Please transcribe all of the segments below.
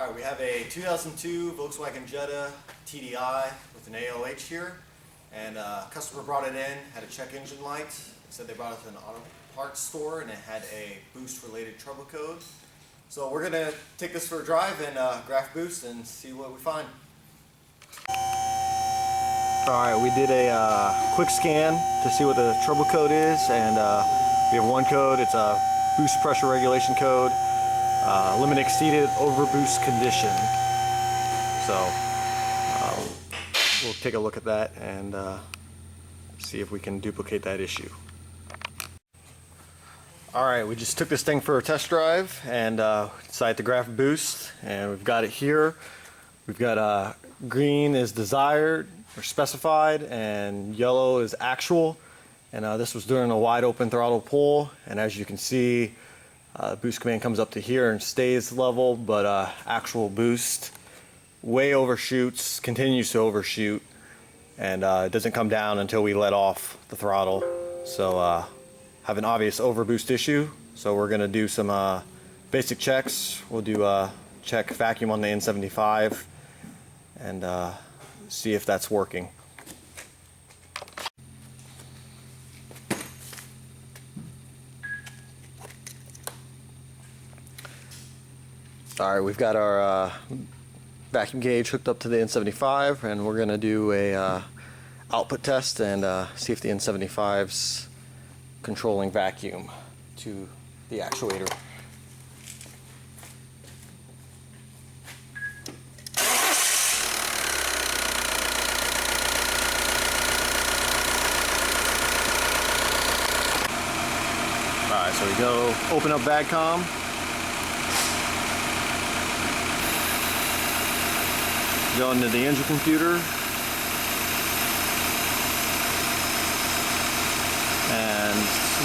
Alright, we have a 2002 Volkswagen Jetta TDI with an ALH here, and customer brought it in, had a check engine light. Said they brought it to an auto parts store and it had a boost related trouble code. So we're going to take this for a drive and graph boost and see what we find. Alright, we did a quick scan to see what the trouble code is, and we have one code. It's a boost pressure regulation code. Limit exceeded, overboost condition. So we'll take a look at that and see if we can duplicate that issue. Alright, we just took this thing for a test drive and decided to graph boost, and we've got it here. We've got green is desired or specified and yellow is actual, and this was during a wide open throttle pull, and as you can see, boost command comes up to here and stays level, but actual boost way overshoots, continues to overshoot, and it doesn't come down until we let off the throttle. So have an obvious overboost issue. So we're going to do some basic checks. We'll do check vacuum on the N75 and see if that's working. Alright, we've got our vacuum gauge hooked up to the N75, and we're going to do a output test and see if the N75's controlling vacuum to the actuator. Alright, so we go open up VAGCOM. Go into the engine computer, and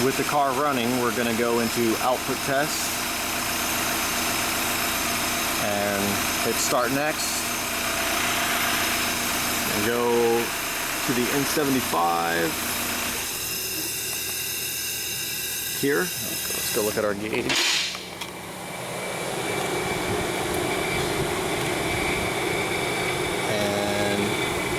with the car running, we're going to go into output test and hit start next, and go to the N75 here. Let's go look at our gauge.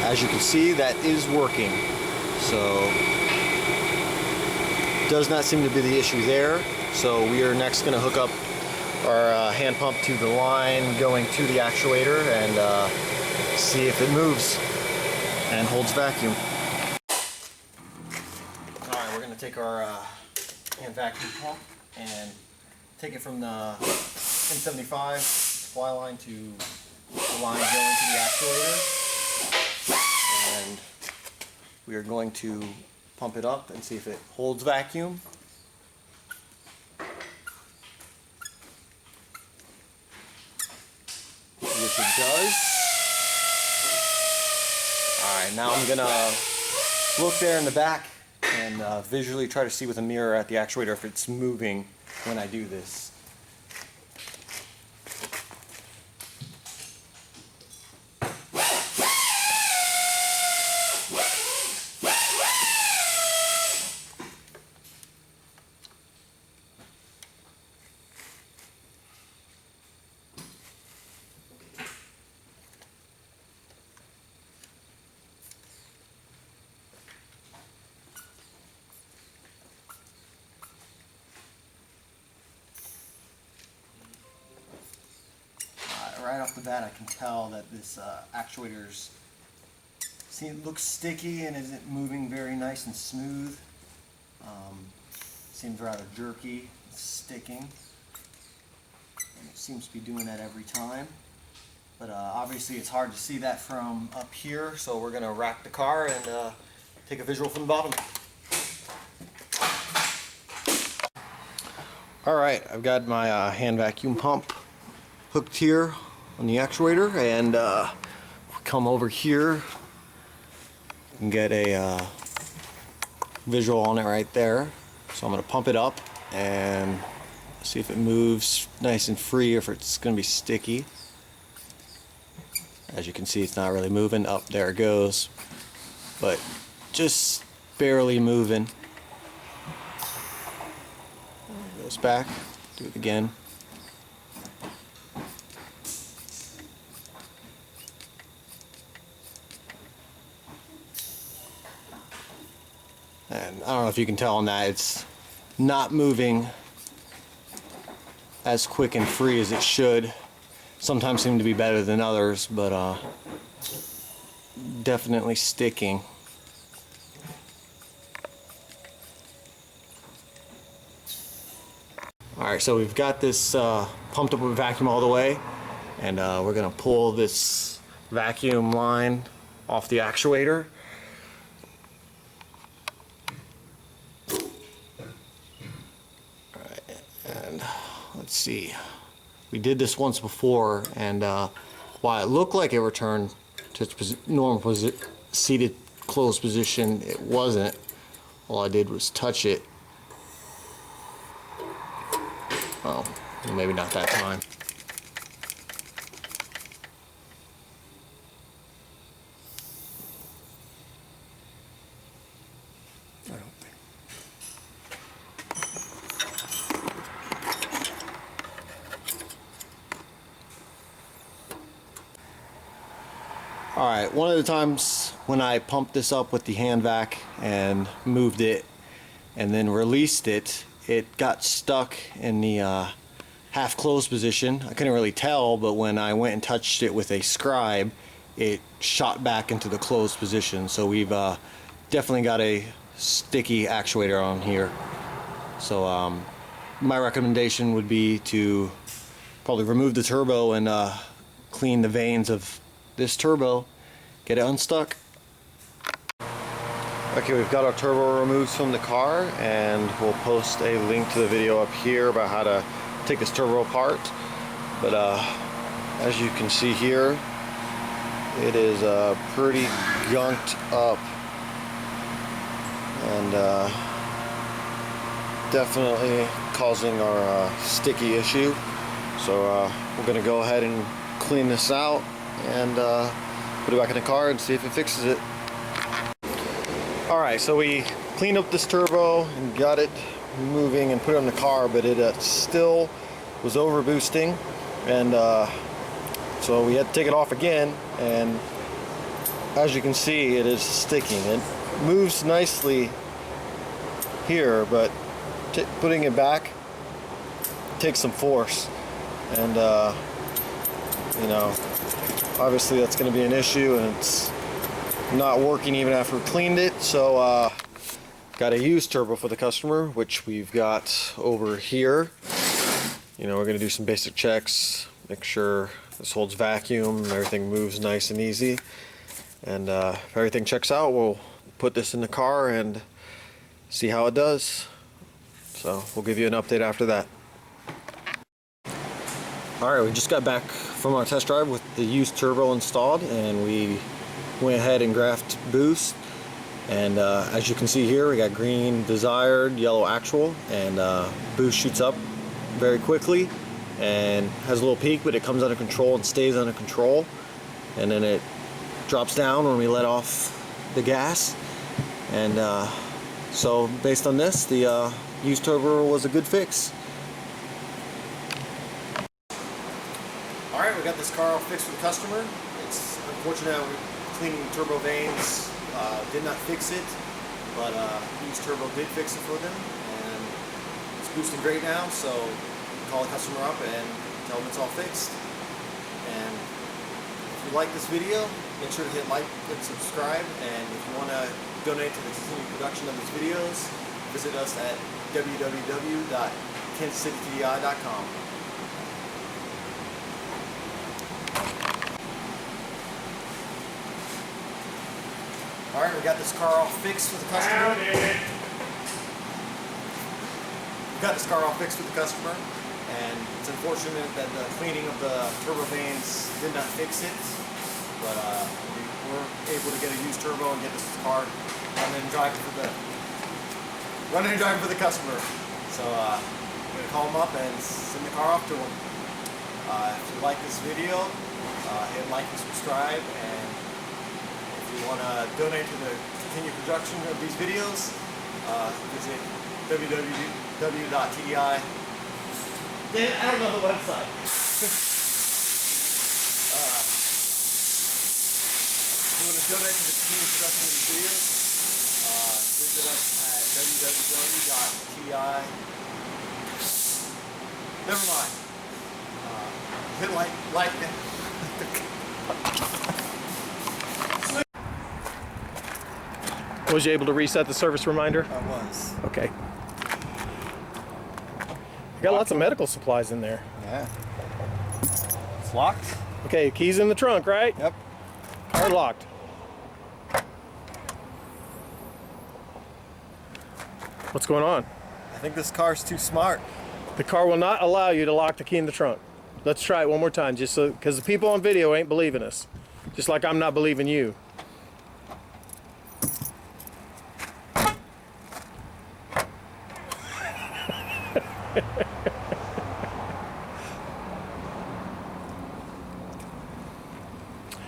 As you can see, that is working. So does not seem to be the issue there. So we are next going to hook up our hand pump to the line going to the actuator and see if it moves and holds vacuum. Alright, we're going to take our hand vacuum pump and take it from the N75 supply line to the line going to the actuator. And we are going to pump it up and see if it holds vacuum. Which it does. Alright, now I'm going to look there in the back and visually try to see with a mirror at the actuator if it's moving when I do this. Right off the bat, I can tell that this actuator's looks sticky and isn't moving very nice and smooth. Seems rather jerky, sticking, and it seems to be doing that every time. But obviously it's hard to see that from up here, so we're going to rack the car and take a visual from the bottom. Alright, I've got my hand vacuum pump hooked here on the actuator, and come over here and get a visual on it right there. So I'm going to pump it up and see if it moves nice and free, or if it's going to be sticky. As you can see, it's not really moving. Up there it goes, but just barely moving. Goes back, do it again. don't know if you can tell on that, it's not moving as quick and free as it should. Sometimes seem to be better than others, but definitely sticking. Alright, so we've got this pumped up with vacuum all the way, and we're going to pull this vacuum line off the actuator. Alright, and let's see. We did this once before, and while it looked like it returned to its normal seated closed position, it wasn't. All I did was touch it. Oh, maybe not that time. I don't think. All right, one of the times when I pumped this up with the hand vac and moved it and then released it, it got stuck in the half closed position. I couldn't really tell, but when I went and touched it with a scribe, it shot back into the closed position. So we've definitely got a sticky actuator on here. So my recommendation would be to probably remove the turbo and clean the vanes of this turbo, get it unstuck. Okay, we've got our turbo removed from the car, and we'll post a link to the video up here about how to take this turbo apart. But as you can see here, it is pretty gunked up, and definitely causing our sticky issue. So we're going to go ahead and clean this out and put it back in the car and see if it fixes it. Alright, so we cleaned up this turbo and got it moving and put it in the car, but it still was overboosting, and so we had to take it off again, and as you can see, it is sticking. It moves nicely here, but putting it back takes some force, and you know, obviously that's going to be an issue, and it's not working even after we cleaned it. So got a used turbo for the customer, which we've got over here. You know, we're going to do some basic checks, make sure this holds vacuum, everything moves nice and easy, and if everything checks out, we'll put this in the car and see how it does. So we'll give you an update after that. Alright, we just got back from our test drive with the used turbo installed, and we went ahead and graphed boost, and as you can see here, we got green desired, yellow actual, and boost shoots up very quickly and has a little peak, but it comes under control and stays under control, and then it drops down when we let off the gas. And so based on this, the used turbo was a good fix. Alright, we got this car all fixed for the customer. It's unfortunate cleaning turbo vanes did not fix it, but used turbo did fix it for them, and it's boosting great now. So call the customer up and tell them it's all fixed. And if you like this video, make sure to hit like and subscribe, and if you want to donate to the continued production of these videos, visit us at www.kansascitytdi.com. Alright, we got this car all fixed for the customer. And it's unfortunate that the cleaning of the turbo vanes did not fix it, but we were able to get a used turbo and get this car running and driving for the customer. So I'm going to call them up and send the car off to them. If you like this video, hit like and subscribe, and if you want to donate to the continued production of these videos, visit www.tdi. I don't know the website. If you want to donate to the continued production of these videos, visit us at Ww TDI. Never mind. Hit like Was you able to reset the service reminder? I was. Okay. You got lots of medical supplies in there. Yeah. It's locked? Okay, keys in the trunk, right? Yep. Car locked. What's going on? I think this car's too smart. The car will not allow you to lock the key in the trunk. Let's try it one more time, just so, because the people on video ain't believing us. Just like I'm not believing you.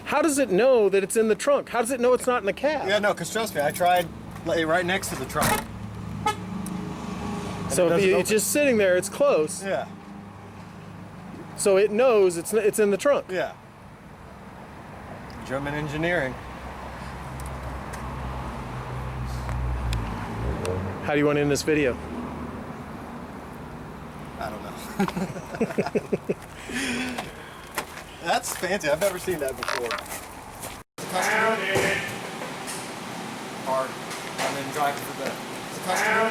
How does it know that it's in the trunk? How does it know it's not in the cab? Yeah, no, because trust me, I tried right next to the trunk. So if it's just sitting there, it's close. Yeah. So it knows it's in the trunk. Yeah. German engineering. How do you want to end this video? I don't know. That's fancy. I've never seen that before. Customer. Hard. And then drive to the bed. The customer.